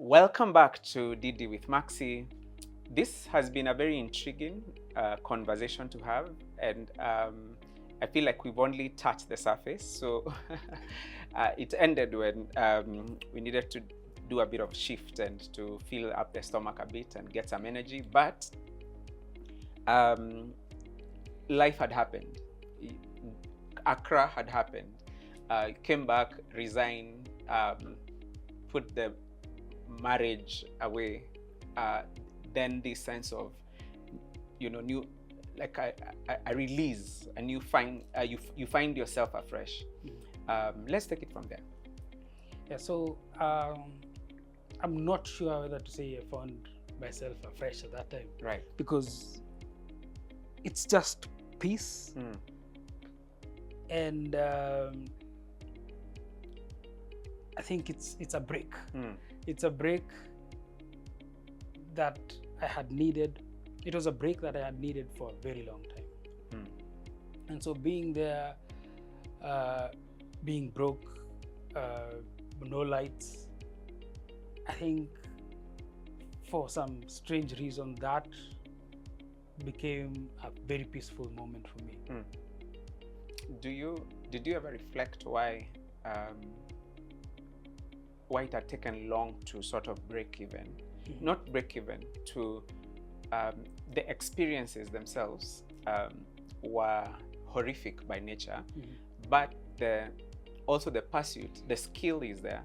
Welcome back to DDwithMaqC. This has been a very intriguing conversation to have, and I feel like we've only touched the surface. So it ended when we needed to do a bit of shift and to fill up the stomach a bit and get some energy. But life had happened. Accra had happened. Came back, resigned, put the marriage away. Then this sense of, new, like a release, and you find find yourself afresh. Let's take it from there. Yeah, so I'm not sure whether to say I found myself afresh at that time. Right. Because it's just peace. And I think it's a break. It's a break that I had needed. It was a break that I had needed for a very long time. And so being there, being broke, no lights, I think for some strange reason that became a very peaceful moment for me. Did you ever reflect why it had taken long to sort of break even? Not break even, to the experiences themselves were horrific by nature, but also the pursuit, the skill is there,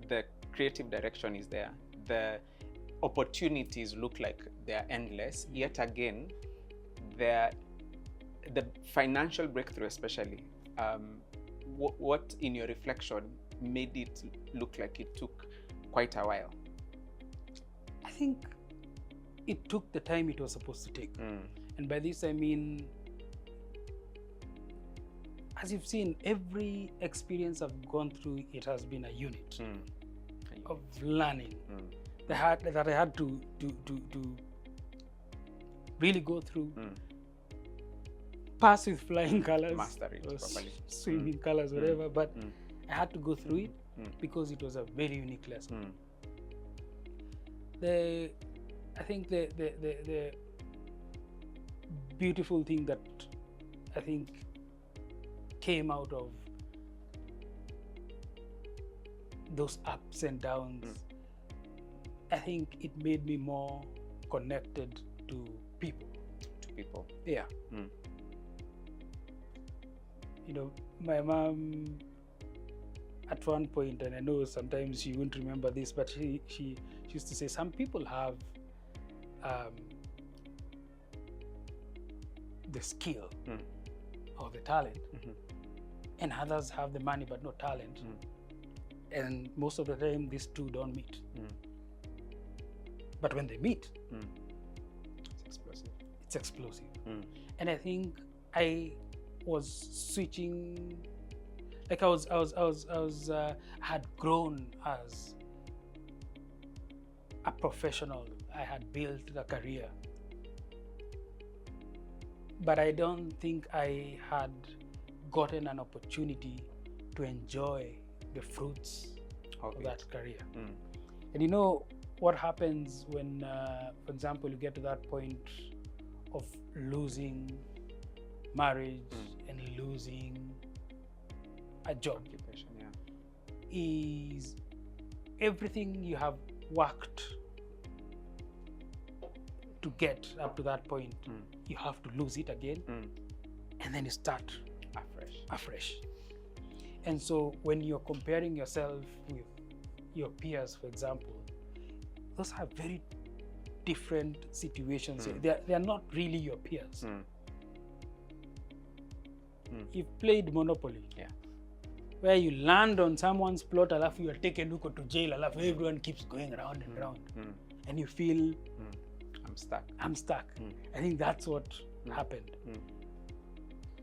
the creative direction is there, the opportunities look like they're endless. Yet again, the financial breakthrough especially, what in your reflection made it look like it took quite a while? I think it took the time it was supposed to take. And by this I mean, as you've seen, every experience I've gone through, it has been a unit of learning that I had to really go through, pass with flying colors, master it properly, swimming colors, whatever, but I had to go through it because it was a very unique lesson. I think the beautiful thing that I think came out of those ups and downs, I think it made me more connected to people. Yeah. My mom at one point, and I know sometimes she wouldn't remember this, but she used to say some people have the skill or the talent, and others have the money but no talent, and most of the time these two don't meet. But when they meet, it's explosive. And I think I was switching, like I had grown as a professional. I had built a career, but I don't think I had gotten an opportunity to enjoy the fruits of that career. And you know what happens when, for example, you get to that point of losing marriage and losing a job, is everything you have worked to get up to that point, you have to lose it again, and then you start afresh. And so when you're comparing yourself with your peers, for example, those are very different situations. They are not really your peers. You've played Monopoly, where you land on someone's plot, alafu you are taken to jail, alafu everyone keeps going around and around, and you feel I'm stuck. I think that's what happened.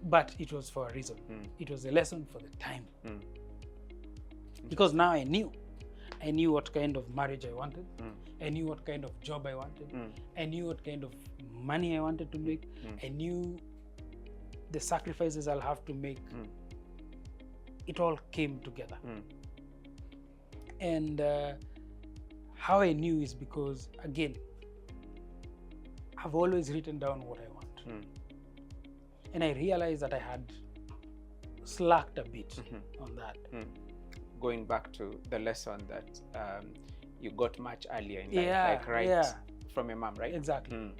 But it was for a reason. It was a lesson for the time. Because now I knew what kind of marriage I wanted. I knew what kind of job I wanted. I knew what kind of money I wanted to make. I knew the sacrifices I'll have to make. It all came together. And how I knew is because, again, I've always written down what I want. And I realized that I had slacked a bit on that. Going back to the lesson that you got much earlier in life, like from your mom, right? Exactly.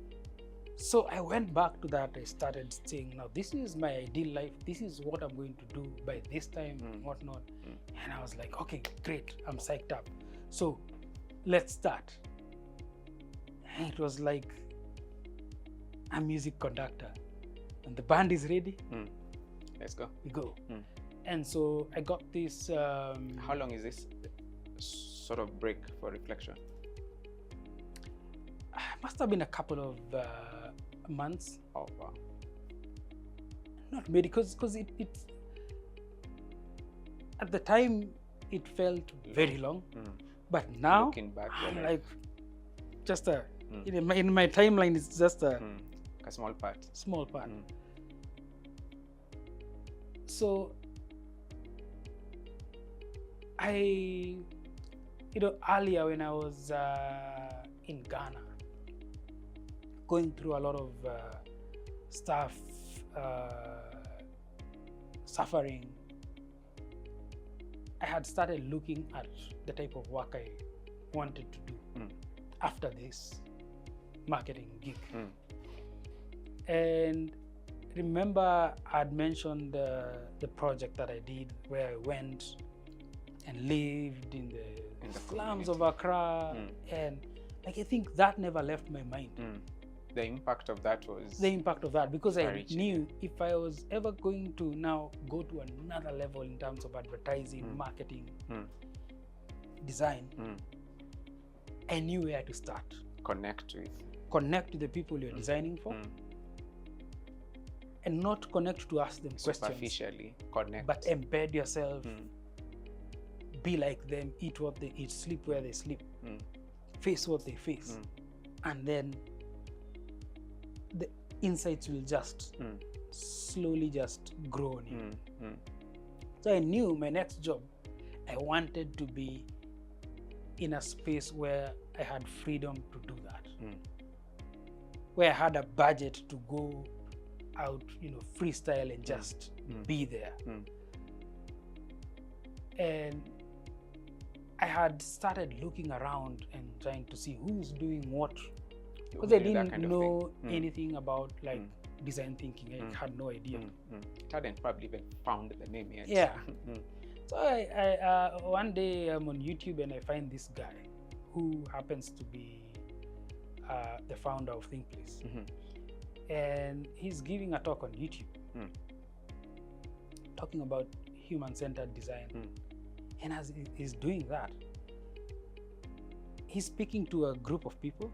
So I went back to that. I started saying, now this is my ideal life. This is what I'm going to do by this time, whatnot. And I was like, okay, great. I'm psyched up. So let's start. And it was like a music conductor. And the band is ready. Let's go. We go. And so I got this. How long is this sort of break for reflection? Must have been a couple of months. Oh, wow. Not maybe, because it at the time it felt very long. But now, looking back, I'm like, just in my timeline, it's just a small part. Small part. So earlier when I was in Ghana, going through a lot of stuff, suffering, I had started looking at the type of work I wanted to do after this marketing gig. And remember, I'd mentioned the project that I did where I went and lived in the slums of Accra, and like I think that never left my mind. The impact of that was because I knew if I was ever going to now go to another level in terms of advertising, marketing, design, I knew where to start. Connect with the people you're designing for, and not connect to ask them questions. Superficially connect, but embed yourself. Be like them. Eat what they eat. Sleep where they sleep. Face what they face, and then the insights will just slowly just grow on you. So I knew my next job, I wanted to be in a space where I had freedom to do that, where I had a budget to go out, freestyle and just be there. And I had started looking around and trying to see who's doing what, because I didn't know anything about design thinking. I had no idea. Hadn't probably even found the name yet. Yeah. So I one day I'm on YouTube and I find this guy who happens to be the founder of Thinkplace, and he's giving a talk on YouTube, talking about human-centered design. And as he's doing that, he's speaking to a group of people,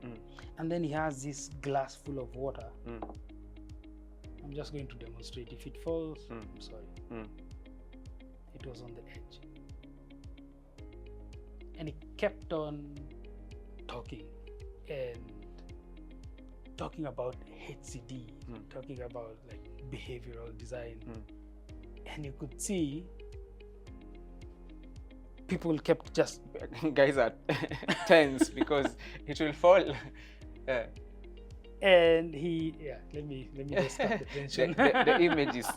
and then he has this glass full of water. I'm just going to demonstrate. If it falls, I'm sorry. It was on the edge. And he kept on talking and talking about HCD, talking about like behavioral design. And you could see people kept just guys are tense because it will fall. And he let me just start the tension. the image is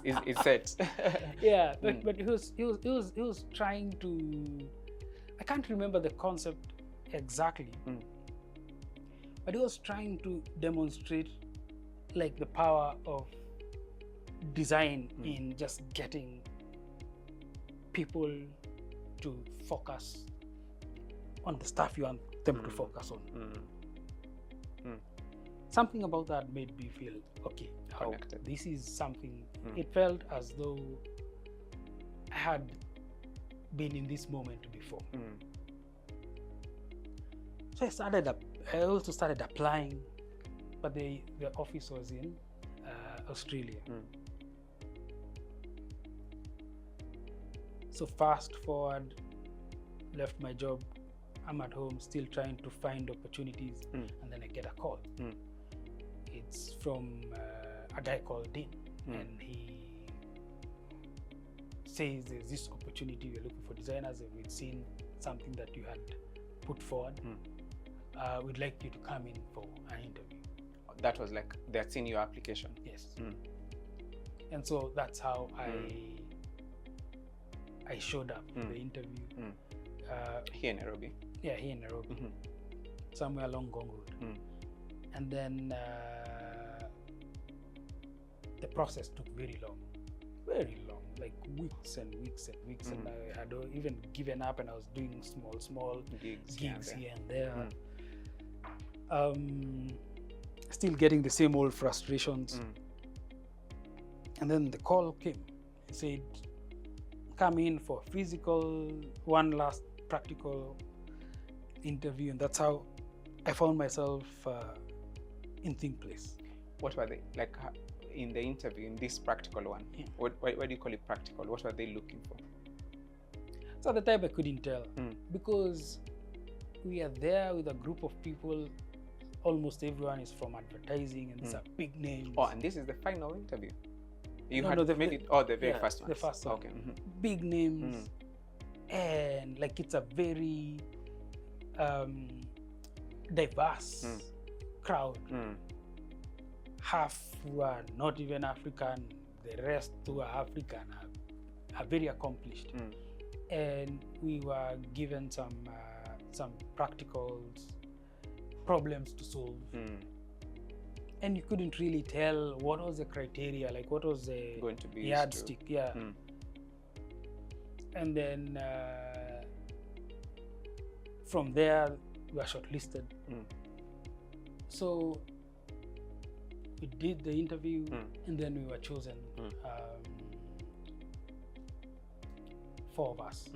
set. But he was trying to, I can't remember the concept exactly, but he was trying to demonstrate like the power of design in just getting people to focus on the stuff you want them to focus on. Something about that made me feel okay. Connected. This is something. It felt as though I had been in this moment before. So I also started applying, but the office was in Australia. So fast forward, left my job. I'm at home still trying to find opportunities, and then I get a call. It's from a guy called Dean, and he says there's this opportunity, we're looking for designers, and we'd seen something that you had put forward, we'd like you to come in for an interview. That was like, that's in your application? Yes. And so that's how I showed up for the interview. Here in Nairobi? Yeah, here in Nairobi. Somewhere along Ngong Road. And then the process took very long, like weeks and weeks and weeks. And I had even given up, and I was doing small gigs here and there. Still getting the same old frustrations. And then the call came. He said, come in for physical, one last practical interview. And that's how I found myself in Thinkplace. What were they like in the interview, in this practical one? Why do you call it practical? What were they looking for? So at the time I couldn't tell, because we are there with a group of people. Almost everyone is from advertising, and these are big names. Oh, and this is the final interview? You No, had no, the very first one. The first one. Okay. Big names, and like it's a very diverse crowd. Half who are not even African, the rest who are African are very accomplished. And we were given some practical problems to solve. And you couldn't really tell what was the criteria, like what was the going to be yardstick. And then from there we were shortlisted. So we did the interview, and then we were chosen, 4 of us.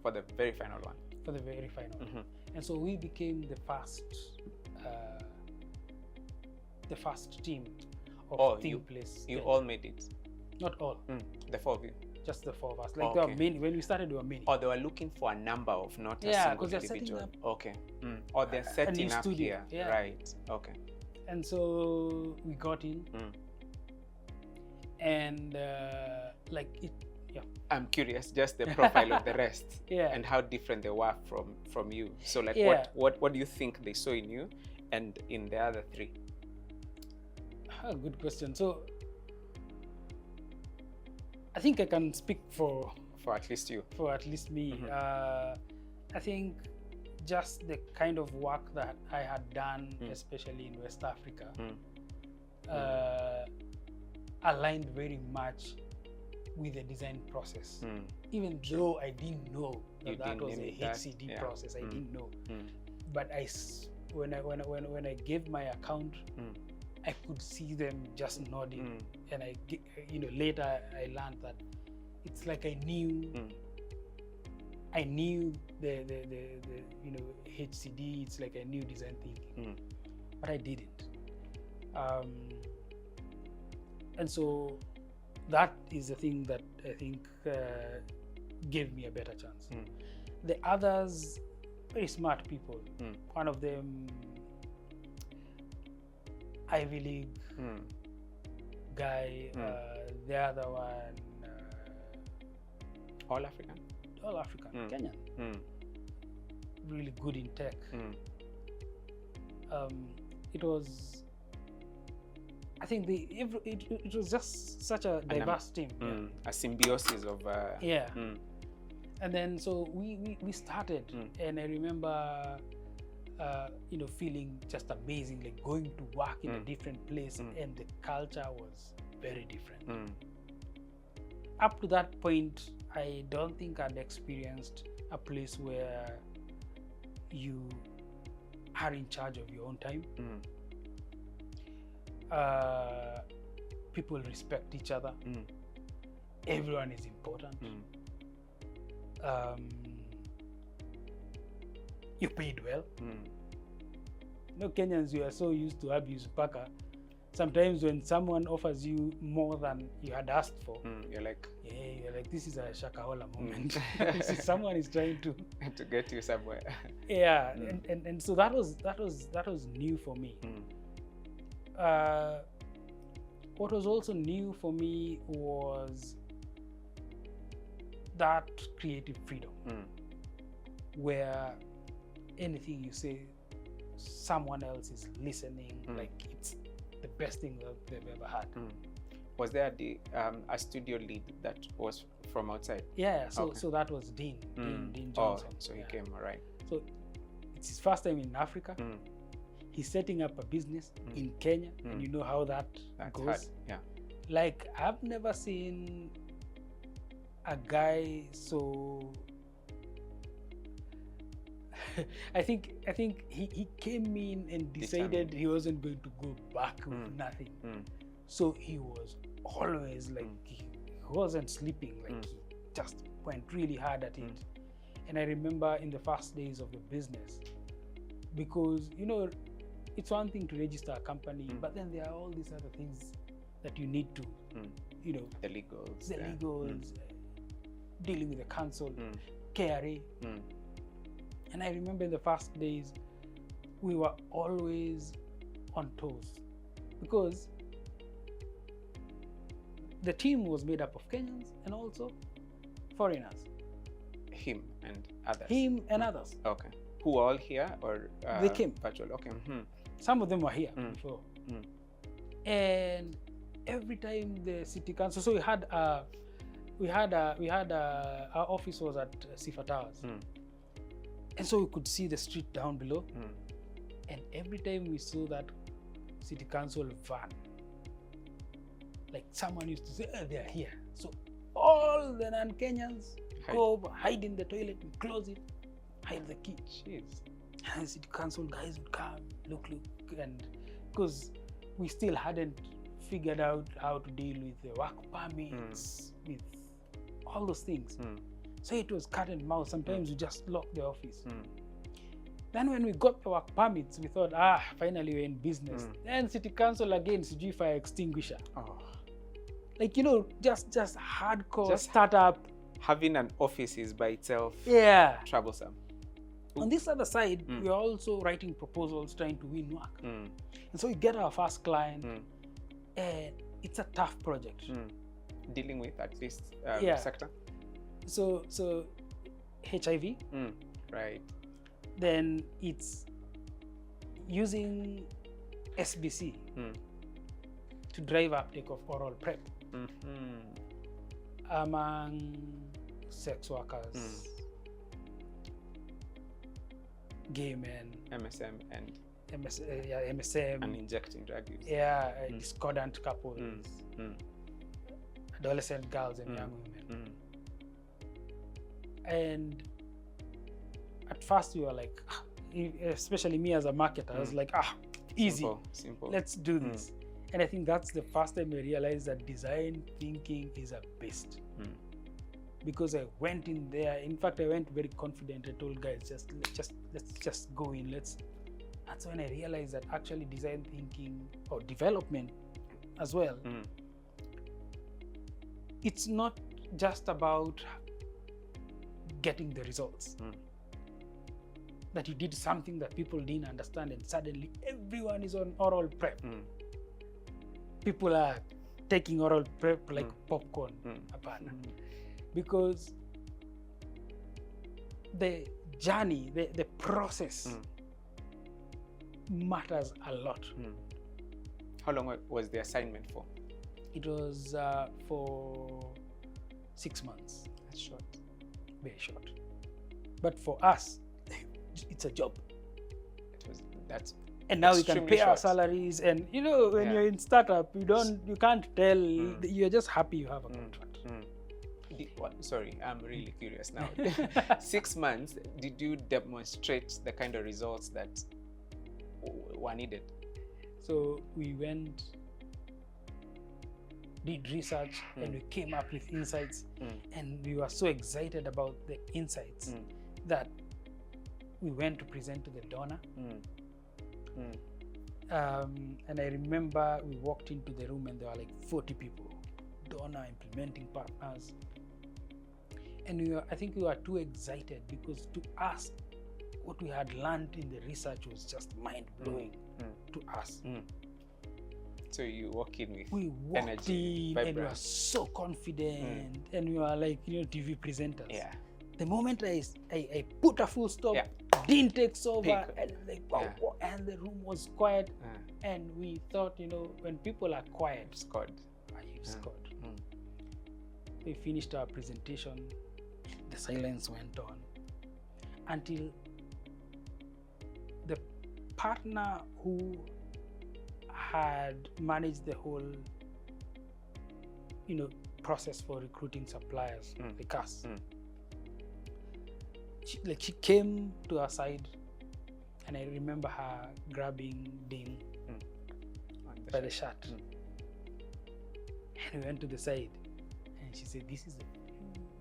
For the very final one? For the very final one. And so we became the first team of Thinkplace. You all made it? Not all. The 4 of you? Just the 4 of us. Like there were many. When we started, there were many. Oh, they were looking for a number of, not a single individual. Up okay. Or they're setting up studio here. Right. Okay. And so we got in, and like it. Yeah. I'm curious, just the profile of the rest, and how different they were from you. So, like, what do you think they saw in you, and in the other 3? Good question. So, I think I can speak for at least you. For at least me. I think just the kind of work that I had done, especially in West Africa, aligned very much with the design process. Even though I didn't know that was a HCD process, I didn't know. But when I gave my account, I could see them just nodding, and later I learned that it's like I knew the HCD. It's like I knew design thinking, but I didn't. And so that is the thing that I think gave me a better chance. The others, very smart people. One of them, Ivy League guy. The other one, all African, Kenyan. Really good in tech. It was, I think it was just such a diverse team. A symbiosis of and then so we started, and I remember feeling just amazing, like going to work in a different place, and the culture was very different. Up to that point, I don't think I'd experienced a place where you are in charge of your own time. People respect each other. Everyone is important. You paid well. Kenyans, you are so used to abuse paka. Sometimes when someone offers you more than you had asked for, you're like, this is a shakahola moment. Someone is trying to get you somewhere. And so that was new for me. What was also new for me was that creative freedom, where anything you say someone else is listening. Like it's the best thing that they've ever had. Was there a studio lead that was from outside? Yeah, so that was Dean Johnson. So he came, all right. So it's his first time in Africa. He's setting up a business in Kenya, and you know how that's goes. Hard. Yeah. Like I've never seen a guy so. I think he came in and decided he wasn't going to go back with nothing. So he was always like he wasn't sleeping. Like he just went really hard at it. And I remember in the first days of the business, because you know, it's one thing to register a company, but then there are all these other things that you need to, you know, the legals, dealing with the council, KRA. And I remember in the first days, we were always on toes because the team was made up of Kenyans and also foreigners. Him and others. Others. Okay. Who all here or they came virtual? Okay. Some of them were here before. And every time the city council, so our office was at Sifa Towers, and so we could see the street down below. And every time we saw that city council van, like someone used to say, oh, they're here. So all the non-Kenyans go hide in the toilet, we close it, hide the key. Jeez. And the city council guys would come, look, and because we still hadn't figured out how to deal with the work permits, with all those things. So it was cat and mouse. Sometimes we just locked the office. Then when we got the work permits, we thought, finally we're in business. Then city council again, sijui fire extinguisher. Like, you know, just hardcore startup. Having an office is by itself troublesome. On this other side, we are also writing proposals, trying to win work. And so we get our first client, and it's a tough project. Dealing with at least sector. So HIV, right. Then it's using SBC to drive uptake of oral PrEP among sex workers, gay men, MSM and MSM, and injecting drug use. Discordant couples, adolescent girls and young women. And at first we were like, especially me as a marketer, I was like, easy, simple. Let's do this. And I think that's the first time I realized that design thinking is a beast. Because I went in there. In fact, I went very confident. I told guys, let's just go in. That's when I realized that actually design thinking or development as well. It's not just about getting the results. That you did something that people didn't understand, and suddenly everyone is on oral PrEP. People are taking oral PrEP like popcorn. Because the journey, the process matters a lot. How long was the assignment for? It was for 6 months. That's short. Very short. But for us, it's a job. That's and now we can pay our salaries, and you know, when you're in startup, you can't tell. You're just happy you have a contract. Sorry, I'm really curious now. 6 months, did you demonstrate the kind of results that were needed? So we went, did research, and we came up with insights, and we were so excited about the insights that we went to present to the donor. And I remember we walked into the room and there were like 40 people, donor, implementing partners. And I think we were too excited because to us, what we had learned in the research was just mind-blowing to us. So you walk in with energy, and we were so confident, and we were like, you know, TV presenters. Yeah. The moment I put a full stop, Dean takes over, and like, wow, and was quiet, and we thought, when people are quiet, scored. You scored. We finished our presentation. The silence went on until the partner who had managed the whole, process for recruiting suppliers, like us. She came to our side, and I remember her grabbing Dean by the shirt. And we went to the side, and she said, "This is the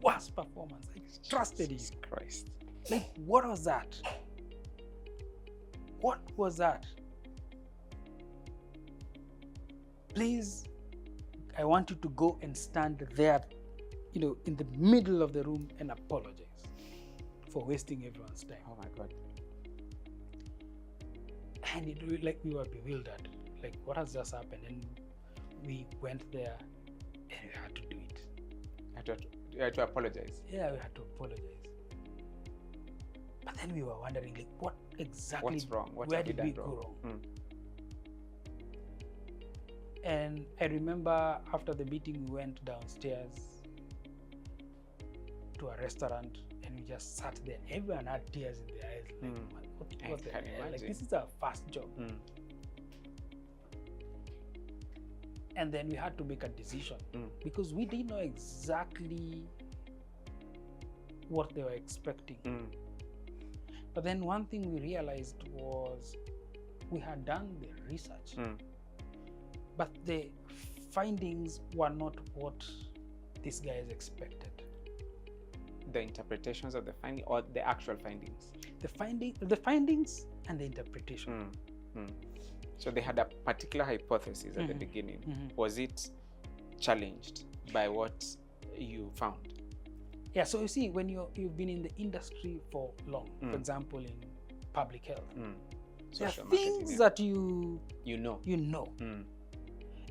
worst performance. I trusted you." Christ. Like, what was that? What was that? Please, I want you to go and stand there, in the middle of the room and apologize for wasting everyone's time. Oh my God. And we were bewildered. Like, what has just happened? And we went there and we had to do it. You had to apologize. Yeah, we had to apologize. But then we were wondering, like, what exactly? What's wrong? Where did we go wrong? And I remember after the meeting, we went downstairs to a restaurant, and we just sat there. Everyone had tears in their eyes. Like, what the hell? Like, this is our first job. And then we had to make a decision because we didn't know exactly what they were expecting. But then one thing we realized was we had done the research, but the findings were not what these guys expected. The interpretations of the finding or the actual findings? The findings and the interpretation. So they had a particular hypothesis at the beginning. Was it challenged by what you found? Yeah, so you see, when you've been in the industry for long, for example, in public health, there are things that you know.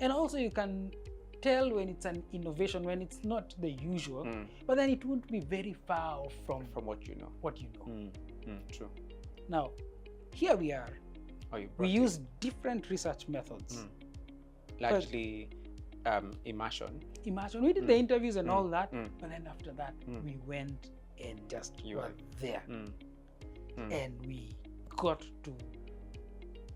And also you can tell when it's an innovation, when it's not the usual, but then it won't be very far off from what you know. True. Now, here we are. We use different research methods. Largely immersion. We did the interviews and all that, but then after that, we went and just were there. And we got to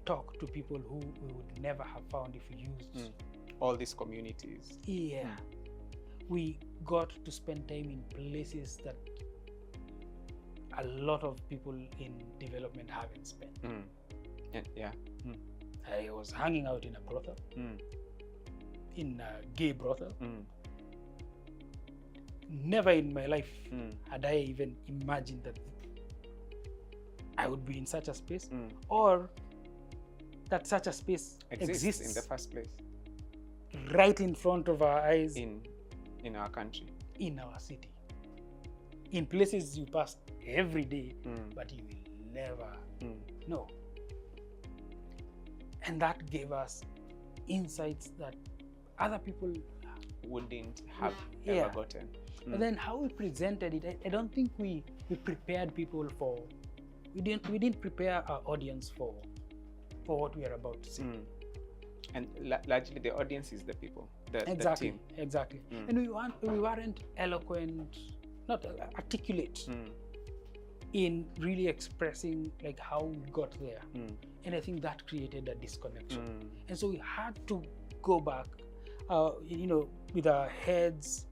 talk to people who we would never have found if we used all these communities. Yeah. We got to spend time in places that a lot of people in development haven't spent. I was hanging out in a brothel, in a gay brothel. Never in my life had I even imagined that I would be in such a space, or that such a space exists in the first place, right in front of our eyes, in our country, in our city, in places you pass every day, but you will never know. And that gave us insights that other people wouldn't have ever gotten. But then how we presented it, I don't think we prepared people for. We didn't prepare our audience for what we are about to see. And largely the audience is the people, the team. Exactly. And we weren't eloquent, not articulate in really expressing like how we got there. And I think that created a disconnection. And so we had to go back, with our heads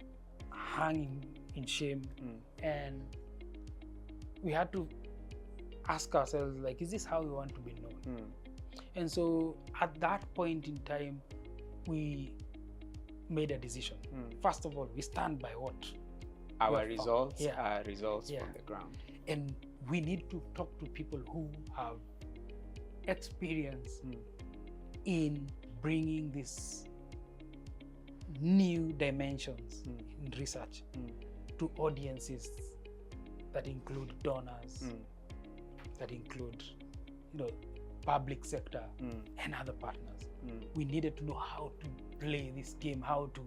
hanging in shame, and we had to ask ourselves, like, is this how we want to be known? And so at that point in time, we made a decision. First of all, we stand by what our results are results from the ground. And we need to talk to people who have experience in bringing these new dimensions in research to audiences that include donors, that include, public sector and other partners. We needed to know how to play this game, how to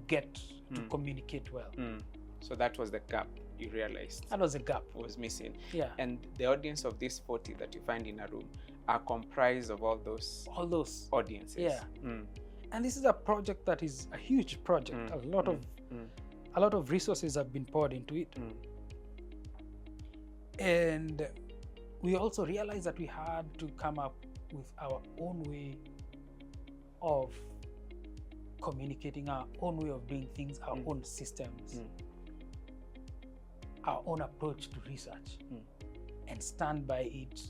get to communicate well. So that was the gap you realized that was a gap was missing. Yeah. And the audience of these 40 that you find in a room are comprised of all those audiences. Yeah. And this is a project that is a huge project. A lot of resources have been poured into it. And we also realized that we had to come up with our own way of communicating, our own way of doing things, our own systems, our own approach to research, and stand by it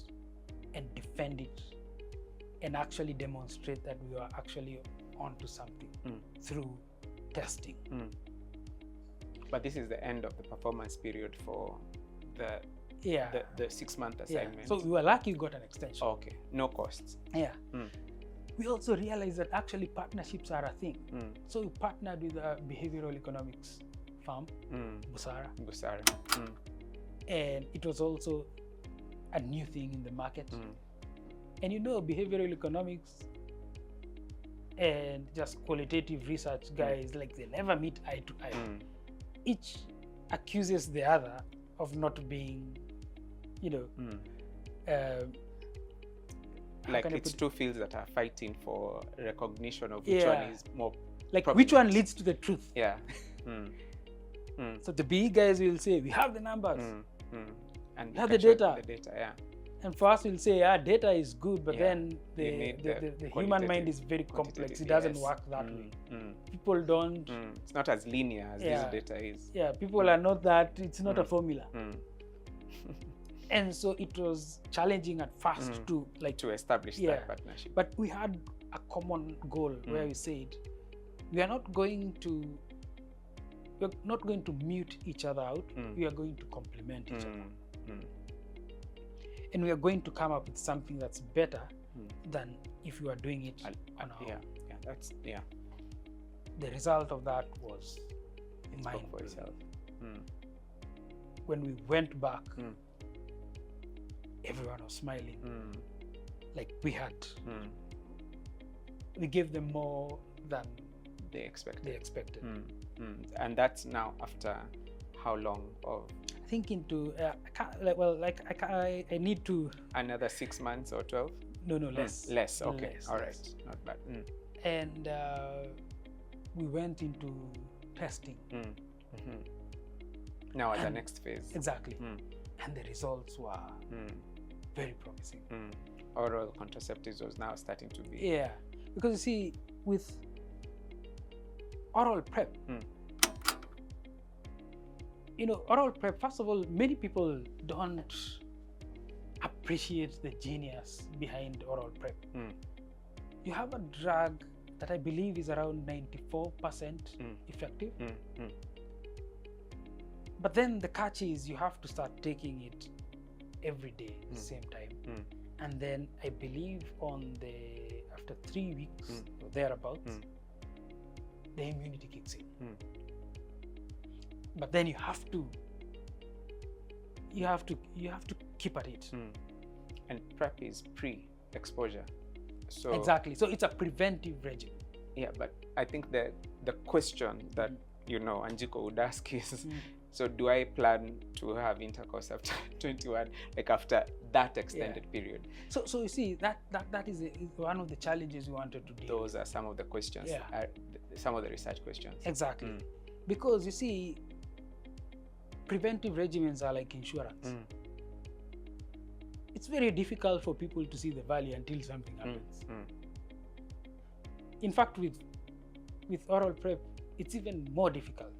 and defend it and actually demonstrate that we are actually onto something through testing. But this is the end of the performance period for the 6-month assignment. Yeah. So we were lucky we got an extension. Okay, no costs. Yeah. We also realized that actually partnerships are a thing. So we partnered with a behavioral economics firm, Busara. And it was also a new thing in the market. And you know, behavioral economics and just qualitative research guys, like they never meet eye to eye. Each accuses the other of not being, you know, like it's two fields that are fighting for recognition of which one is more like prominent. Which one leads to the truth. Yeah. So the BE guys will say we have the numbers and we have the data. Yeah. And for us we'll say data is good, but then the human mind is very complex. It doesn't work that way. People don't it's not as linear as this data is. Yeah, people are not that, it's not a formula. And so it was challenging at first to establish that partnership. But we had a common goal where we said we are not going to mute each other out. We are going to complement each other. And we are going to come up with something that's better than if you are doing it on our own. The result of that was mind for itself. When we went back, everyone was smiling. Like we gave them more than they expected. And that's now after how long of? I think into I need to another 6 months or 12. No, less. Less. Okay, less, all right, less. Not bad. And we went into testing. Now at the next phase. Exactly. And the results were very promising. Oral contraceptives was now starting to be. Yeah, because you see, with oral prep, you know, oral prep, first of all, many people don't appreciate the genius behind oral prep. You have a drug that I believe is around 94% effective. But then the catch is you have to start taking it every day at the same time. And then I believe after 3 weeks or thereabouts, the immunity kicks in. But then you have to keep at it. And PrEP is pre-exposure. So exactly. So it's a preventive regimen. Yeah, but I think the question that Anjiko would ask is, so do I plan to have intercourse after 21, like after that extended period? So you see, that is one of the challenges we wanted to deal with. Those are some of the questions, some of the research questions. Exactly. Because you see, preventive regimens are like insurance. It's very difficult for people to see the value until something happens. In fact, with oral prep, it's even more difficult.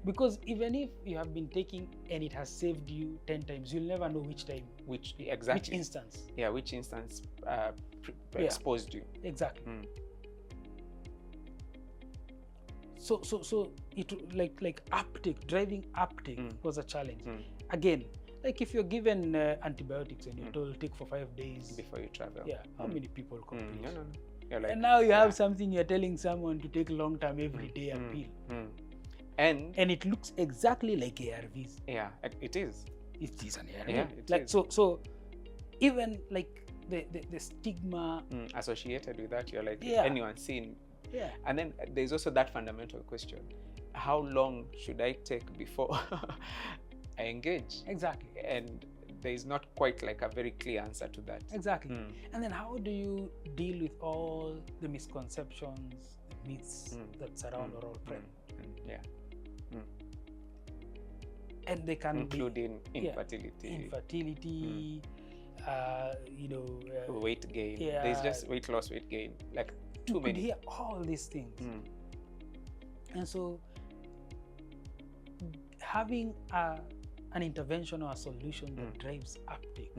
Because even if you have been taking and it has saved you 10 times, you'll never know which time. Which instance. Yeah, which instance exposed you. Exactly. So it like uptake, driving uptake was a challenge. Again, like if you're given antibiotics and you're told take for 5 days before you travel. Yeah, how many people complete? No. Like, and now you have something you're telling someone to take long term every day and pill. And it looks exactly like ARVs. Yeah, it is. It is an ARV. Yeah, like so even like the stigma associated with that, you're like anyone seen. Yeah. And then there's also that fundamental question: how long should I take before I engage. Exactly. And there is not quite like a very clear answer to that. Exactly. And then how do you deal with all the misconceptions, the myths that surround oral prep? Yeah. And they can including be infertility, weight gain. There's just weight loss, weight gain, like too many. You could hear all these things. And so having an intervention or a solution that drives uptake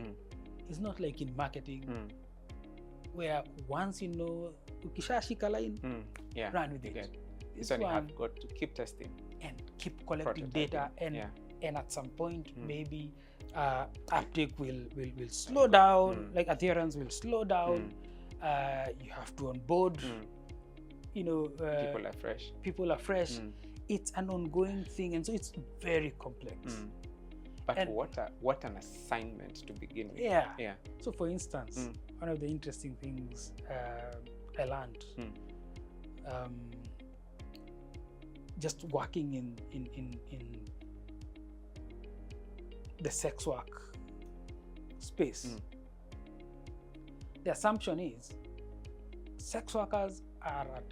is not like in marketing, where once you know, ukishashika line, run with it. This one you have got to keep testing and keep collecting data, and at some point maybe uptake will slow down, like adherence will slow down. You have to onboard, people are fresh. It's an ongoing thing, and so it's very complex. But what an assignment to begin with. Yeah. So for instance, one of the interesting things I learned just working in the sex work space, the assumption is sex workers are at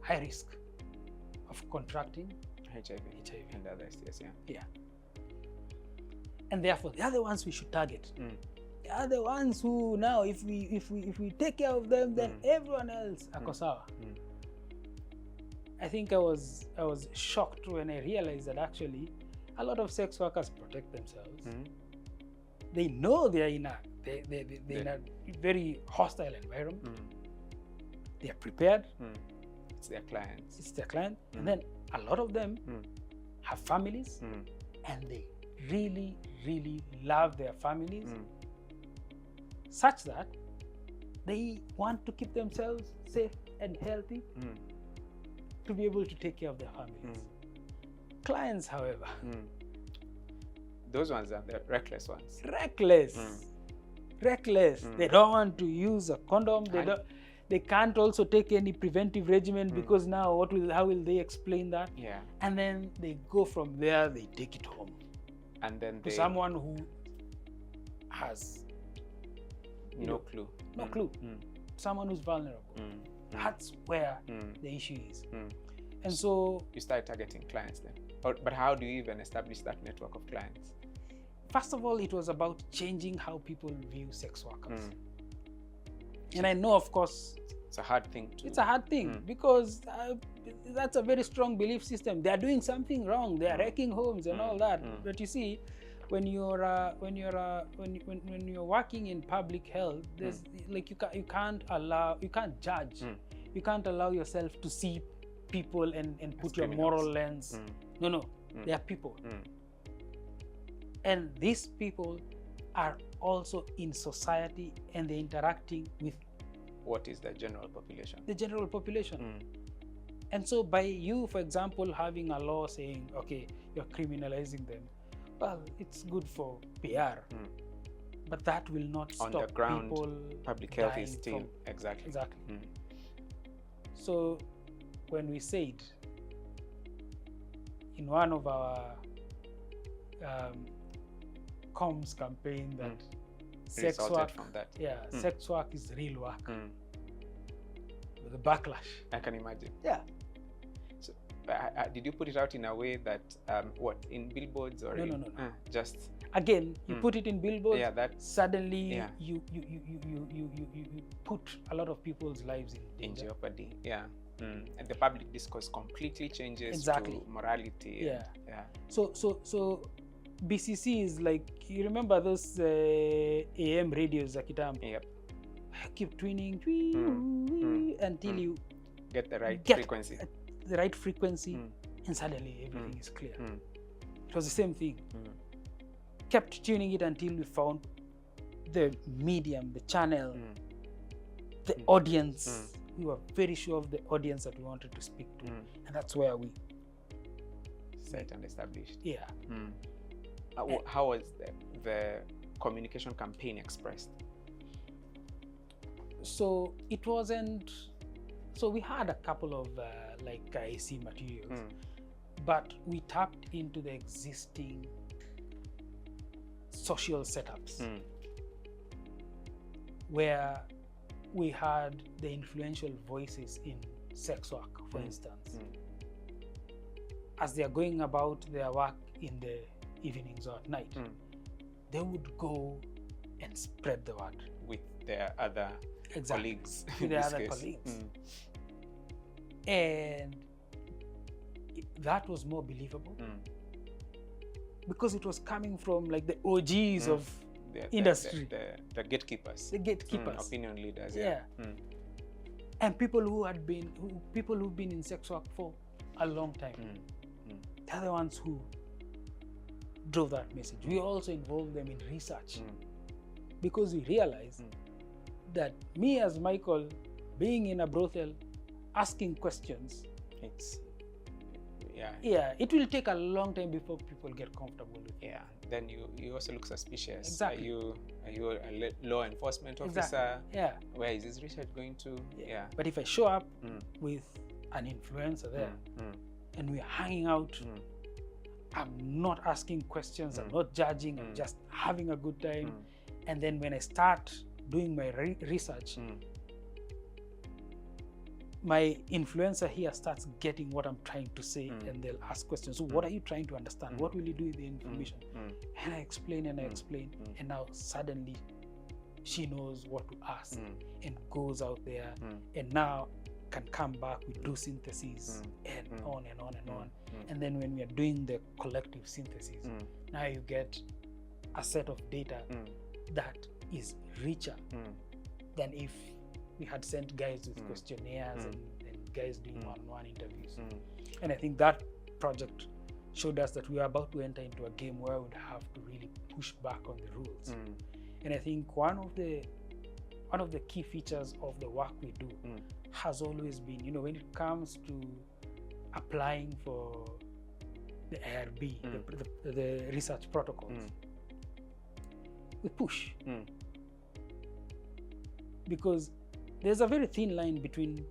high risk of contracting HIV and others. Yeah. And therefore, they are the ones we should target. They are the ones who now, if we take care of them, then everyone else akosawa. I think I was shocked when I realized that actually a lot of sex workers protect themselves. They know they're in a very hostile environment. They are prepared. It's their clients. It's their client. And then a lot of them have families, and they really, really love their families, such that they want to keep themselves safe and healthy to be able to take care of their families. Clients, however, those ones are the reckless ones. Reckless. They don't want to use a condom. They can't also take any preventive regimen because now how will they explain that? And then they go from there, they take it home. And then to someone who has no clue. Someone who's vulnerable. That's where the issue is. And so you start targeting clients then. But how do you even establish that network of clients? First of all, it was about changing how people view sex workers. And I know, of course, it's a hard thing It's a hard thing because that's a very strong belief system. They are doing something wrong. They are wrecking homes and all that. But you see, when you're working in public health, there's like you can't judge. You can't allow yourself to see people and put your moral lens. No, they are people. And these people are also in society, and they're interacting with what is the general population. The general population. And so by you, for example, having a law saying, okay, you're criminalizing them, well, it's good for PR. But that will not stop on the ground, people public health is still exactly. So when we said in one of our comms campaign that sex work from that. Sex work is real work. With the backlash, I can imagine. So did you put it out in a way that in billboards or no. Just again you put it in billboards, that suddenly you put a lot of people's lives in jeopardy. And the public discourse completely changes to morality. So BCC is like, you remember those AM radios za kitambo? Keep tuning until you get the right frequency. And suddenly everything is clear. It was the same thing. Kept tuning it until we found the medium, the channel, the audience. We were very sure of the audience that we wanted to speak to, and that's where we set and established. How was the communication campaign expressed? So it wasn't. So we had a couple of IC materials, but we tapped into the existing social setups where we had the influential voices in sex work, for instance, as they are going about their work in the evenings or at night, they would go and spread the word with their other colleagues. With their other colleagues. And that was more believable because it was coming from like the OGs of industry. The gatekeepers. The gatekeepers. Opinion leaders. And people who've been in sex work for a long time. They're the ones who drove that message. We also involved them in research because we realized that me as Michael, being in a brothel, asking questions, it will take a long time before people get comfortable with it. Then you also look suspicious. Exactly. Are you a law enforcement officer? Where is this research going to? But if I show up with an influencer there and we're hanging out, I'm not asking questions, I'm not judging, I'm just having a good time. And then when I start doing my research, my influencer here starts getting what I'm trying to say, and they'll ask questions. So what are you trying to understand? What will you do with the information? And I explain and I explain, and now suddenly she knows what to ask and goes out there and now can come back with do syntheses and on and on and on. And then when we are doing the collective synthesis, now you get a set of data that is richer than if we had sent guys with questionnaires and guys doing one-on-one interviews. And I think that project showed us that we were about to enter into a game where we would have to really push back on the rules. And I think one of the key features of the work we do has always been, when it comes to applying for the IRB, the research protocols, we push. Because there's a very thin line between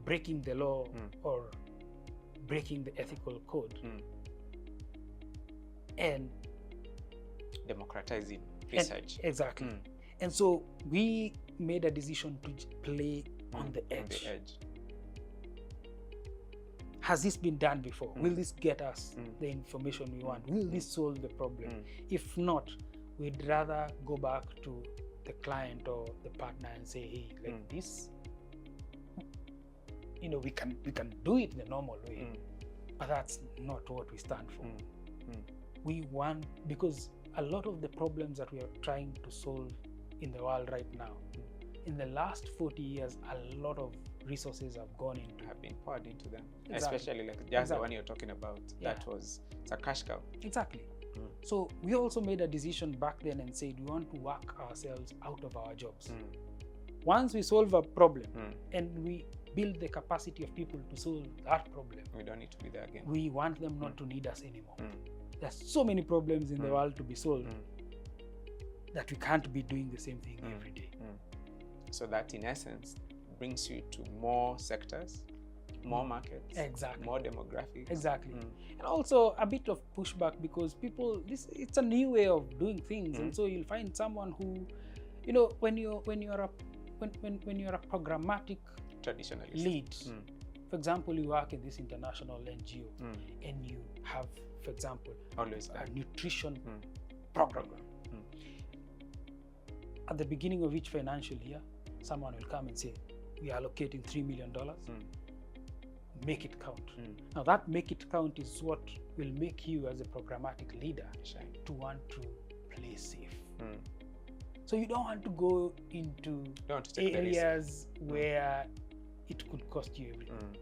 breaking the law or breaking the ethical code and democratizing research. Exactly. And so we made a decision to play on the edge. Has this been done before? Will this get us the information we want? Will this solve the problem? If not, we'd rather go back to the client or the partner and say, hey, like this, we can do it the normal way, but that's not what we stand for. We want, because a lot of the problems that we are trying to solve in the world right now, in the last 40 years, a lot of resources have been poured into them. Especially like just the one you're talking about. It's a cash cow. Exactly. So we also made a decision back then and said we want to work ourselves out of our jobs. Once we solve a problem and we build the capacity of people to solve that problem, we don't need to be there again. We want them not to need us anymore. There's so many problems in the world to be solved that we can't be doing the same thing every day. So that in essence brings you to more sectors, more markets, more demographics. And also a bit of pushback because it's a new way of doing things, and so you'll find someone who, when you're a programmatic traditionalist lead, for example, you work in this international NGO and you have, for example, always a nutrition program. At the beginning of each financial year, someone will come and say, we are allocating $3 million. Make it count. Now that make it count is what will make you as a programmatic leader to want to play safe. So you don't want to go into areas where it could cost you everything.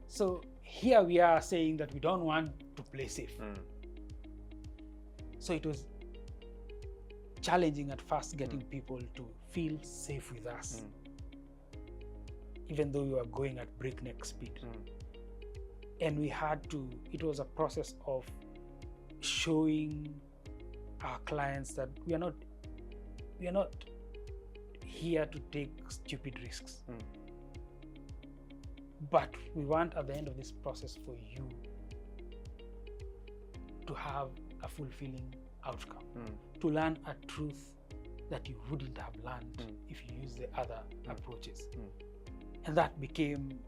So here we are saying that we don't want to play safe. So it was challenging at first getting people to feel safe with us. Even though we were going at breakneck speed. And we had to, it was a process of showing our clients that we are not here to take stupid risks. But we want at the end of this process for you to have a fulfilling outcome, to learn a truth that you wouldn't have learned if you use the other approaches. And that became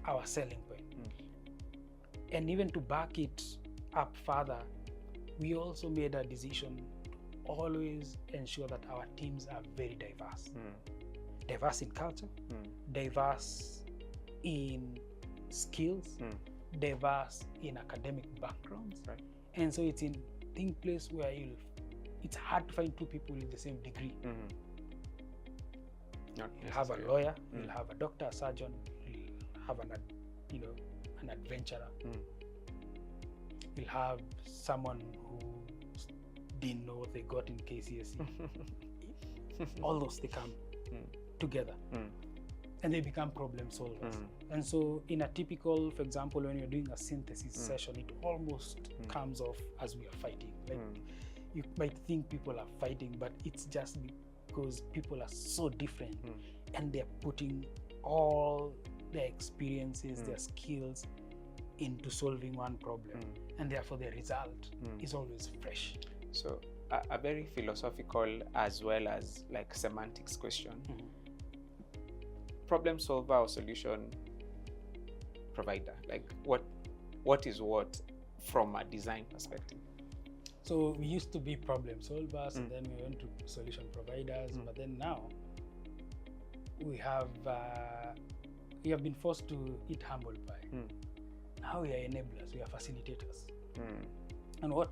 our selling point. And even to back it up further, we also made a decision to always ensure that our teams are very diverse. Diverse in culture, diverse in skills, diverse in academic backgrounds. Right. And so it's in Thinkplace where it's hard to find two people with the same degree. You'll have a lawyer, you'll have a doctor, a surgeon, you'll have an adventurer. You'll have someone who didn't know what they got in KCSE. All those, they come together and they become problem solvers. And so in a typical, for example, when you're doing a synthesis session, it almost comes off as we are fighting. Like you might think people are fighting, but it's just because people are so different and they're putting all their experiences, their skills into solving one problem, and therefore the result is always fresh. So a very philosophical as well as like semantics question. Problem solver or solution provider, like what is what from a design perspective? So we used to be problem solvers, and then we went to solution providers, but then now we have been forced to eat humble pie. Now we are enablers, we are facilitators. And what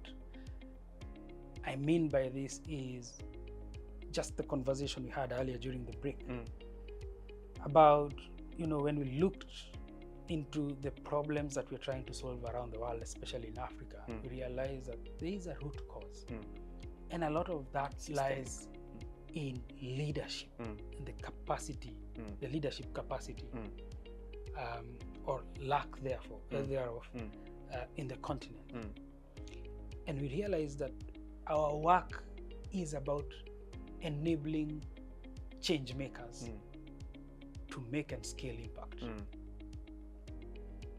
I mean by this is just the conversation we had earlier during the break about, when we looked into the problems that we're trying to solve around the world, especially in Africa, we realized that there is a root cause. And a lot of that lies in leadership and the capacity, the leadership capacity, or lack thereof, in the continent. And we realized that our work is about enabling change makers to make and scale impact.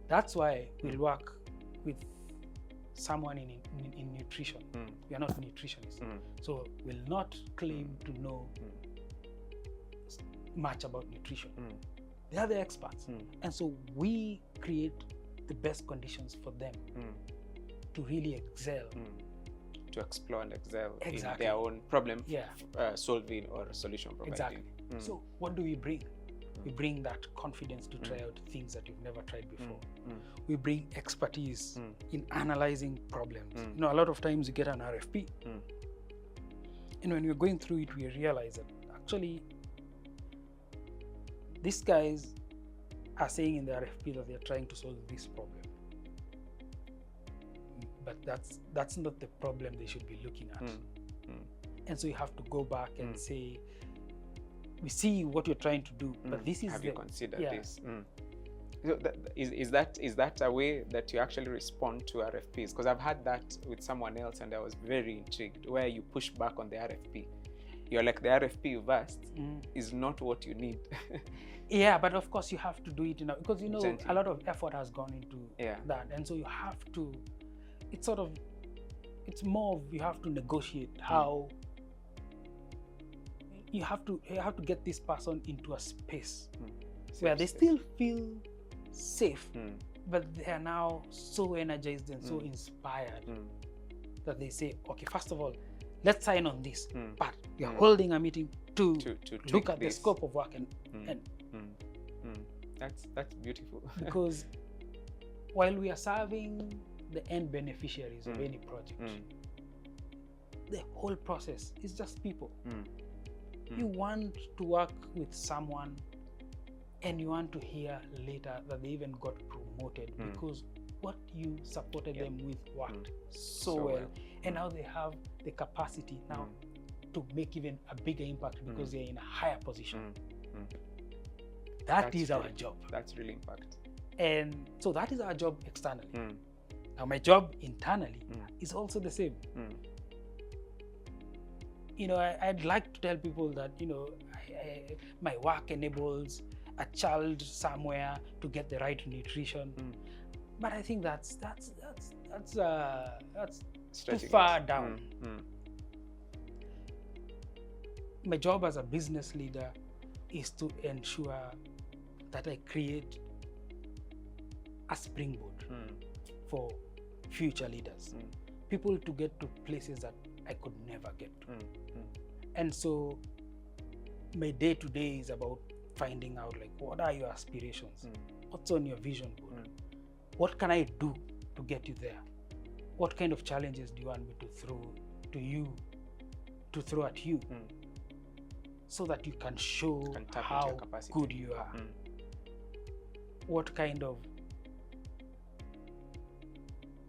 That's why we'll work with someone in nutrition. We are not nutritionists, so we'll not claim to know much about nutrition. They are the experts, and so we create the best conditions for them to really excel, to explore and excel in Exactly. their own problem solving or solution providing. Exactly. So what do we bring? We bring that confidence to try out things that you've never tried before. We bring expertise in analyzing problems. A lot of times you get an RFP, and when we're going through it, we realize that actually these guys are saying in the RFP that they're trying to solve this problem, but that's not the problem they should be looking at. And so you have to go back and say, we see what you're trying to do, but this is have you considered this? So is that a way that you actually respond to RFPs? Because I've had that with someone else and I was very intrigued, where you push back on the RFP. You're like, the RFP you've asked is not what you need. Yeah, but of course you have to do it because Gently. a lot of effort has gone into that, and so you have to. It's more of, you have to negotiate how you have to get this person into a space where they still feel safe, but they are now so energized and so inspired that they say, okay, first of all, let's sign on this, but we are holding a meeting to look at the scope of work and that's beautiful. Because while we are serving the end beneficiaries of any project, the whole process is just people. You want to work with someone and you want to hear later that they even got promoted because what you supported them with worked so well, and now they have the capacity now to make even a bigger impact because they're in a higher position. That's our job. That's really impact. And so that is our job externally. Now my job internally is also the same. I'd like to tell people that my work enables a child somewhere to get the right nutrition, but I think that's Stretching far it. down. My job as a business leader is to ensure that I create a springboard for future leaders, people to get to places that I could never get to. And so my day-to-day is about finding out, like, what are your aspirations? What's on your vision board? What can I do to get you there? What kind of challenges do you want me to throw at you, so that you can show how good you are? What kind of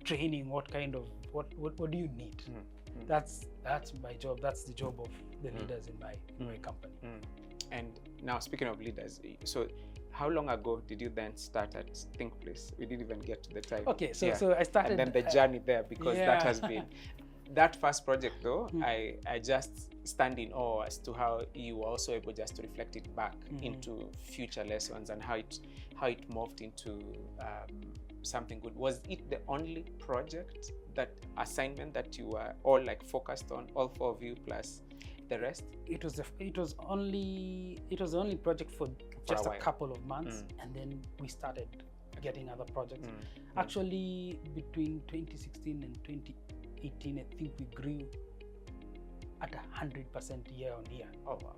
training? What do you need? That's my job. That's the job of the leaders in my company. And now, speaking of leaders, so how long ago did you then start at Thinkplace? We didn't even get to the time. Okay, so I started, and then the journey there, because that has been that first project, though. I just stand in awe as to how you were also able just to reflect it back into future lessons, and how it morphed into something good. Was it the only project, that assignment that you were all like focused on, all four of you plus the rest? It was the only project for just a couple of months, and then we started getting other projects. Actually, between 2016 and 2018, I think we grew at 100% year on year. Oh wow!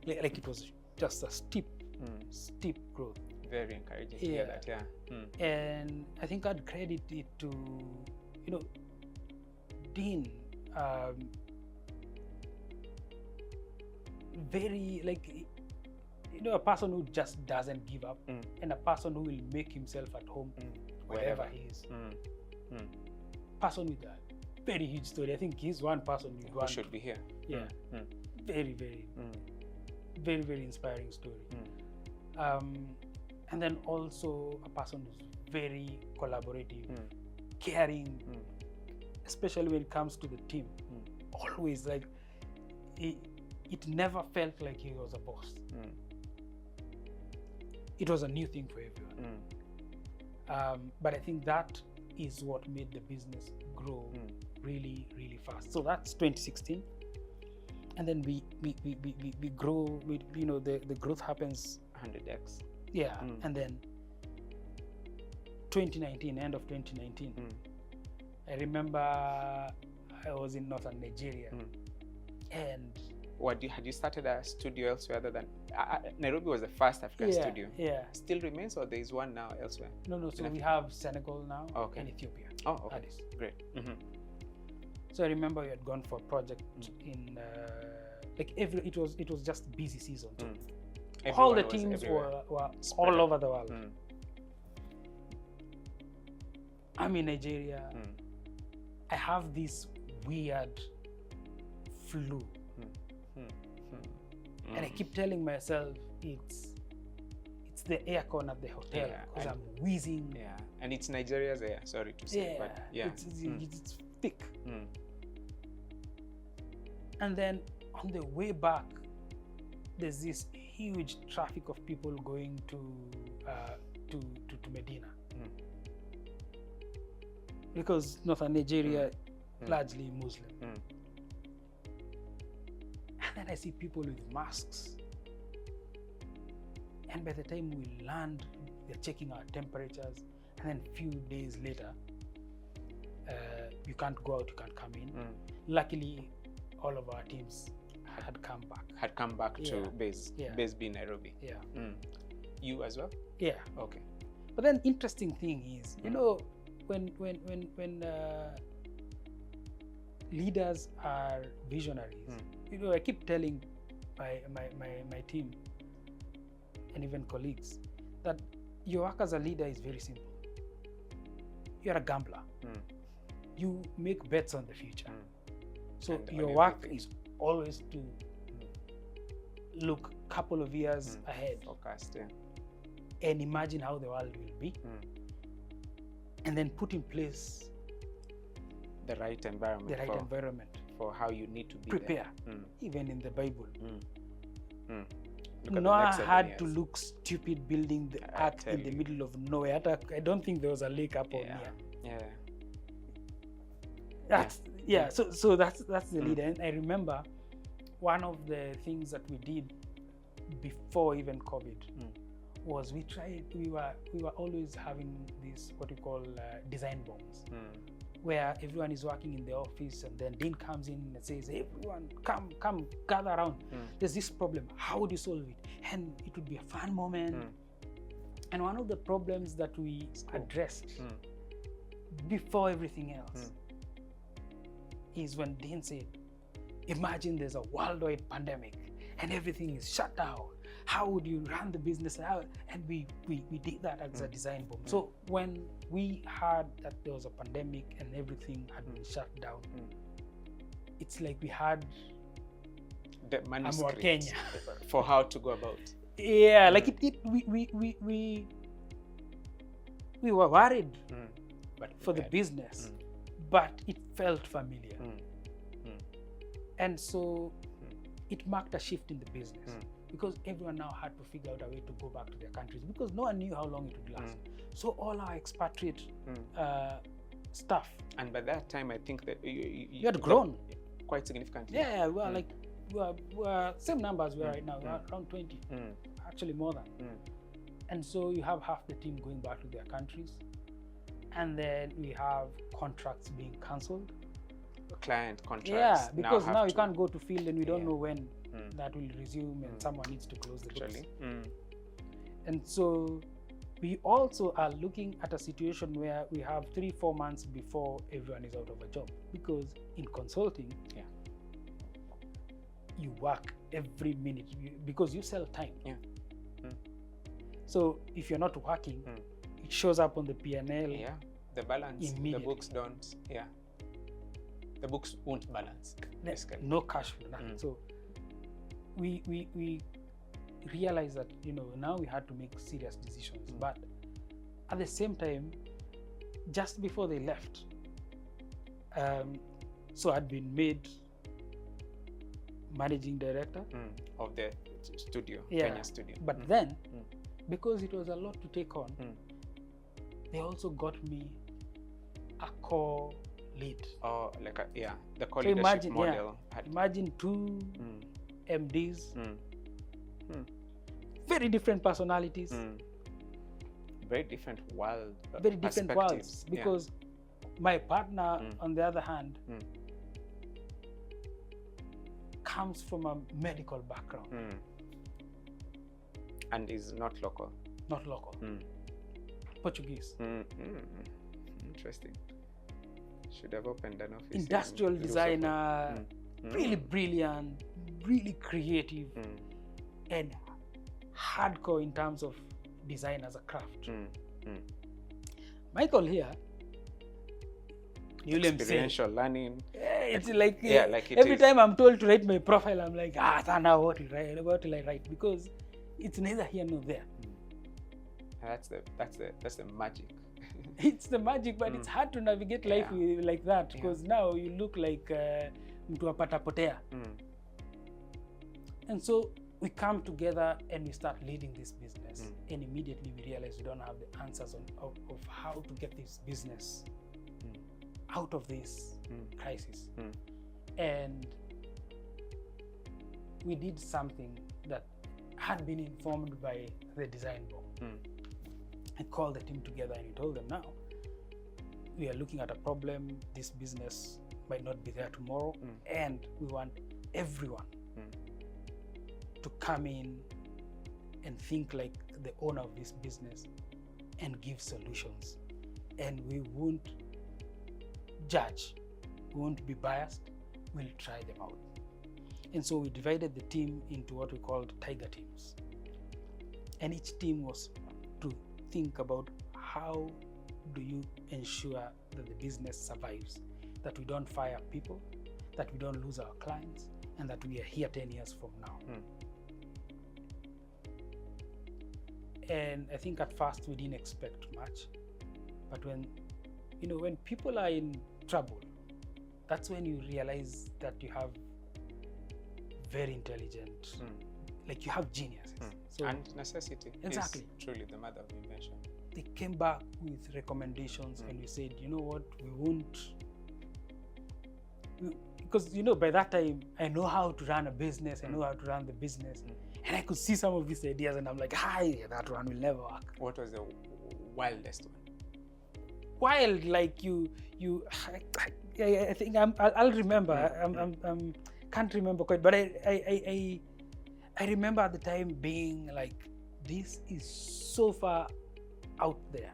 Like it was just a steep growth. Very encouraging to hear that. And I think I'd credit it to, Dean. Very, like, a person who just doesn't give up, and a person who will make himself at home wherever he is. Person with a very huge story. I think he's one person who should be here. Very, very, very, very inspiring story. And then also a person who's very collaborative, caring, especially when it comes to the team. Always, like, it never felt like he was a boss. It was a new thing for everyone. But I think that is what made the business grow really, really fast. So that's 2016. And then we grow, the growth happens 100x. And then 2019, end of 2019, I remember I was in northern Nigeria, and had you started a studio elsewhere other than Nairobi? Was the first African studio? Still remains, or there is one now elsewhere? No. So we have Senegal now and Ethiopia. Oh, okay. Great. So I remember we had gone for a project in it was just busy season. All the teams were all over the world. I'm in Nigeria. I have this weird flu. And I keep telling myself it's the aircon at the hotel, because I'm wheezing. And it's Nigeria's air, sorry to say. But it's thick. And then on the way back, there's this huge traffic of people going to Medina, because northern Nigeria largely Muslim. And then I see people with masks, and by the time we land, they're checking our temperatures, and then a few days later, you can't go out, you can't come in. Luckily, all of our teams had come back to base being Nairobi. You as well? Okay. But then interesting thing is, when leaders are visionaries, I keep telling my team and even colleagues that your work as a leader is very simple. You're a gambler. You make bets on the future. So and your work is always to look a couple of years ahead, forecast, and imagine how the world will be, and then put in place the right environment for how you need to be prepare there. Even in the Bible, Noah had to look stupid building the ark in the middle of nowhere. I don't think there was a lake up on here. So that's the leader. And I remember one of the things that we did before even COVID was we were always having this what we call design bombs, where everyone is working in the office, and then Dean comes in and says, everyone come gather around. There's this problem, how would you solve it? And it would be a fun moment. And one of the problems that we addressed before everything else is when Dean said, imagine there's a worldwide pandemic and everything is shut down. How would you run the business? And we did that as a design bomb. So when we heard that there was a pandemic and everything had been shut down, it's like we had the manuscript for how to go about. Like we were worried for the business, but it felt familiar. And so it marked a shift in the business because everyone now had to figure out a way to go back to their countries because no one knew how long it would last. So all our expatriate staff. And by that time, I think that you had grown quite significantly. Yeah, well, like we're same numbers we are right now, we're around 20, actually more than. And so you have half the team going back to their countries, and then we have contracts being cancelled. Client contracts. Yeah, because now you can't go to field and we don't know when that will resume and someone needs to close the books. And so we also are looking at a situation where we have 3-4 months before everyone is out of a job, because in consulting, you work every minute because you sell time. So if you're not working, it shows up on the P&L. The balance, the books don't. The books won't balance. Basically. No cash flow, nothing. So we realized that now we had to make serious decisions. But at the same time, just before they left, so I'd been made managing director of the studio, Kenya studio. But then, because it was a lot to take on, they also got me a core lead. Oh, like the core leadership model. Imagine 2 MDs, very different personalities, very different world, very different worlds. Because my partner, on the other hand, comes from a medical background and is not local. Not local. Portuguese. Interesting. Should have opened an office. Industrial designer, really brilliant, really creative, and hardcore in terms of design as a craft. Michael here, experiential learning. It's like every time I'm told to write my profile, I'm like, now what will I write? Because it's neither here nor there. That's the magic. It's the magic, but it's hard to navigate life like that, because now you look like mtu apatapotea. And so we come together and we start leading this business, and immediately we realize we don't have the answers of how to get this business out of this crisis. And we did something that had been informed by the design board. I called the team together and we told them, now we are looking at a problem. This business might not be there tomorrow, and we want everyone to come in and think like the owner of this business and give solutions. And we won't judge, we won't be biased, we'll try them out. And so we divided the team into what we called tiger teams. And each team was to think about how do you ensure that the business survives, that we don't fire people, that we don't lose our clients, and that we are here 10 years from now. And I think at first we didn't expect much, but when people are in trouble, that's when you realize that you have very intelligent, like you have geniuses. So, and necessity exactly is truly the mother of invention. They came back with recommendations, and we said, you know what, we won't because by that time I know how to run a business, I know how to run the business, and I could see some of these ideas, and I'm like, hi, that one will never work. What was the wildest one? Wild, like I think I'll remember. Can't remember quite, but I remember at the time being like, this is so far out there.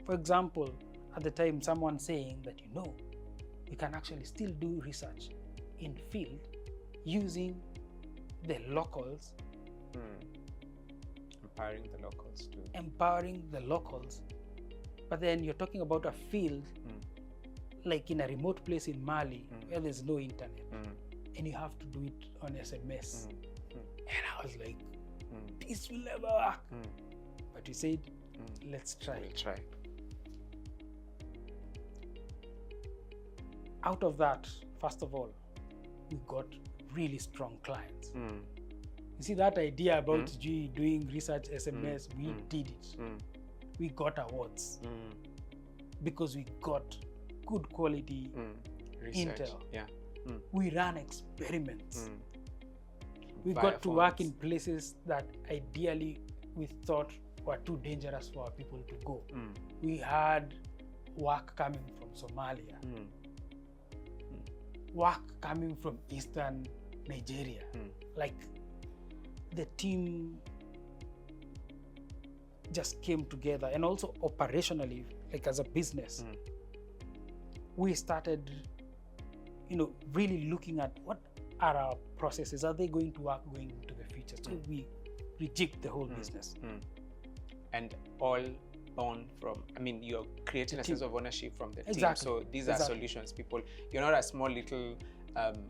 For example, at the time, someone saying that you can actually still do research in field using the locals, empowering the locals. But then you're talking about a field like in a remote place in Mali where there's no internet, and you have to do it on SMS. And I was like, this will never work. But you said, let's try. We'll try. Out of that, first of all, we got really strong clients. You see, that idea about doing research SMS, we did it. We got awards because we got good quality research. Intel. We ran experiments. We got to work in places that ideally we thought were too dangerous for our people to go. We had work coming from Somalia, work coming from Eastern Nigeria. Like, the team just came together, and also operationally, like as a business, we started, really looking at what are our processes. Are they going to work going into the future? So we rejigged the whole business. And all born from, you're creating a sense of ownership from the team. Exactly. So these are solutions, people. You're not a small little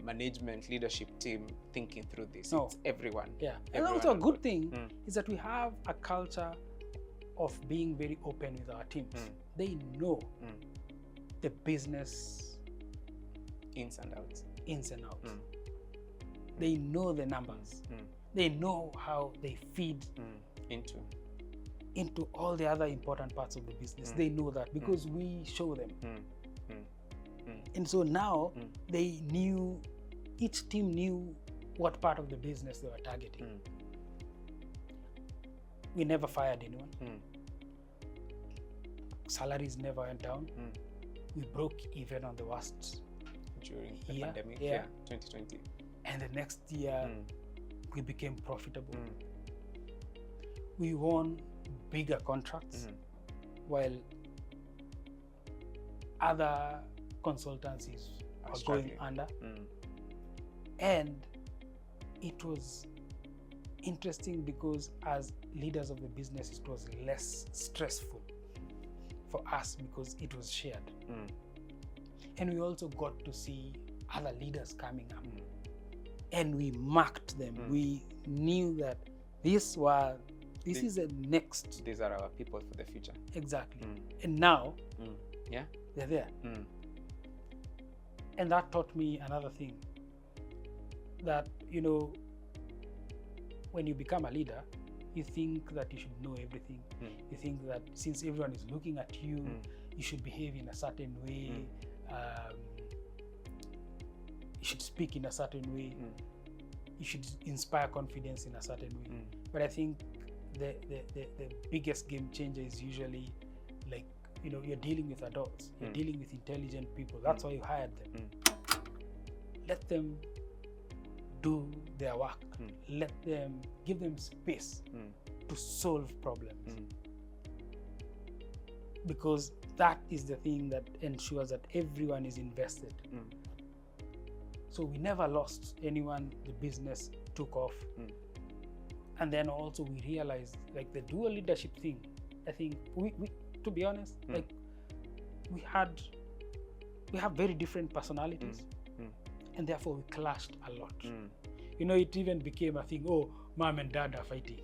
management leadership team thinking through this. No. It's everyone. Yeah. And also a good thing is that we have a culture of being very open with our teams. They know the business ins and outs. They know the numbers. They know how they feed into all the other important parts of the business. They know that because we show them. And so now they knew, each team knew what part of the business they were targeting. We never fired anyone. Salaries never went down. We broke even on the worst during the pandemic, 2020. And the next year, we became profitable. We won bigger contracts, while other consultancies are going under. And it was interesting because as leaders of the business, it was less stressful for us because it was shared. And we also got to see other leaders coming up, and we marked them. We knew that these is the next. These are our people for the future. Exactly. And now, they're there. And that taught me another thing, that, when you become a leader, you think that you should know everything. You think that since everyone is looking at you, you should behave in a certain way. You should speak in a certain way. You should inspire confidence in a certain way. But I think the biggest game changer is usually, like, you're dealing with adults. You're dealing with intelligent people. That's why you hired them. Let them do their work. Give them space to solve problems. Because that is the thing that ensures that everyone is invested. So we never lost anyone. The business took off. And then also we realized, like, the dual leadership thing, I think we to be honest, like, we have very different personalities, and therefore we clashed a lot. It even became a thing, mom and dad are fighting.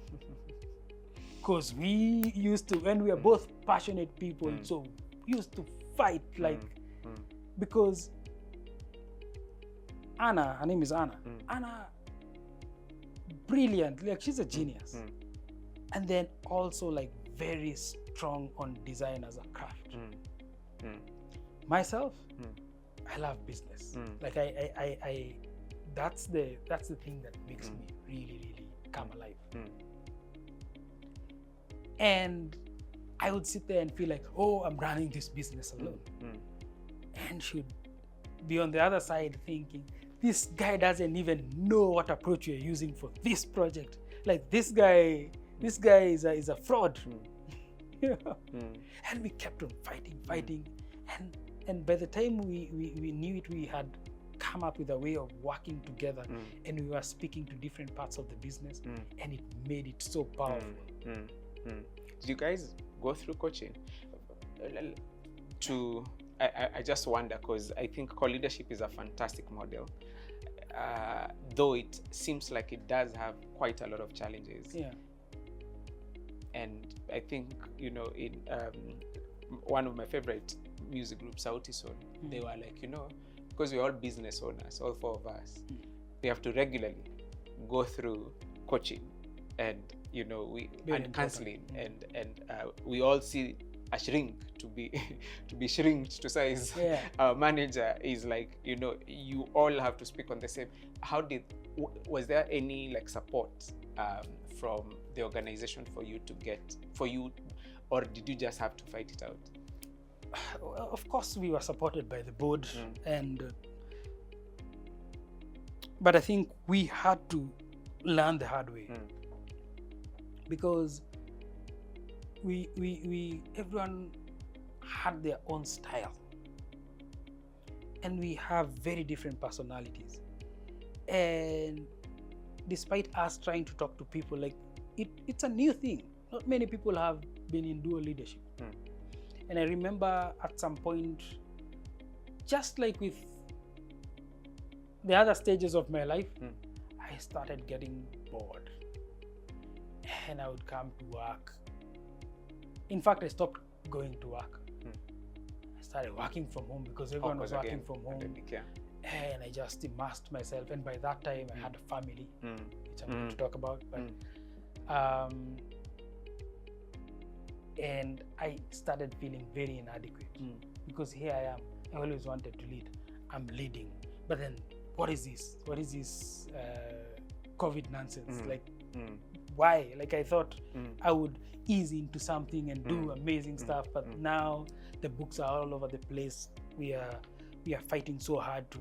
Because we used to, when we are both passionate people, so we used to fight, like, because Anna, her name is Anna. Anna, brilliant, like, she's a genius. And then also, like, very strong on design as a craft. Myself, I love business. Like I that's the thing that makes me really come alive. And I would sit there and feel like, oh, I'm running this business alone. And should be on the other side thinking, this guy doesn't even know what approach you're using for this project. Like this guy is a fraud. And we kept on fighting. And by the time we knew it, we had come up with a way of working together, and we were speaking to different parts of the business, and it made it so powerful. Do you guys go through coaching? I just wonder, because I think co-leadership is a fantastic model, though it seems like it does have quite a lot of challenges. Yeah. And I think, in one of my favorite music groups, Sauti Sol, they were like, because we're all business owners, all four of us, we have to regularly go through coaching and and counseling, and we all see a shrink to be shrinked to size. Our manager is like, you all have to speak on the same. Was there any support from the organization for you, or did you just have to fight it out? Well, of course we were supported by the board, but I think we had to learn the hard way, because everyone had their own style, and we have very different personalities. And despite us trying to talk to people, it's a new thing. Not many people have been in dual leadership. And I remember at some point, just like with the other stages of my life, I started getting bored, and I would come to work. In fact, I stopped going to work. I started working from home because everyone was working from home. And I just immersed myself. And by that time, I had a family, which I'm going to talk about. But, and I started feeling very inadequate, because here I am. I always wanted to lead. I'm leading. But then, what is this? What is this COVID nonsense? Why? I thought I would ease into something and do amazing stuff, but now the books are all over the place. We are fighting so hard to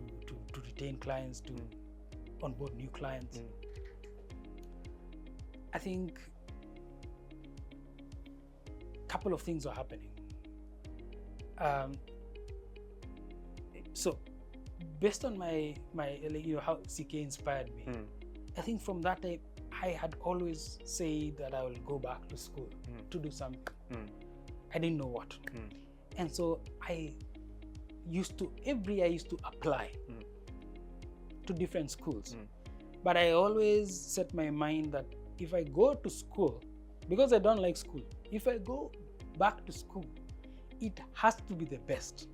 retain clients, to onboard new clients. I think a couple of things are happening. So based on my how CK inspired me, I think from that time I had always said that I will go back to school to do something. I didn't know what. And so every year I used to apply to different schools. But I always set my mind that if I go to school, because I don't like school, if I go back to school, it has to be the best.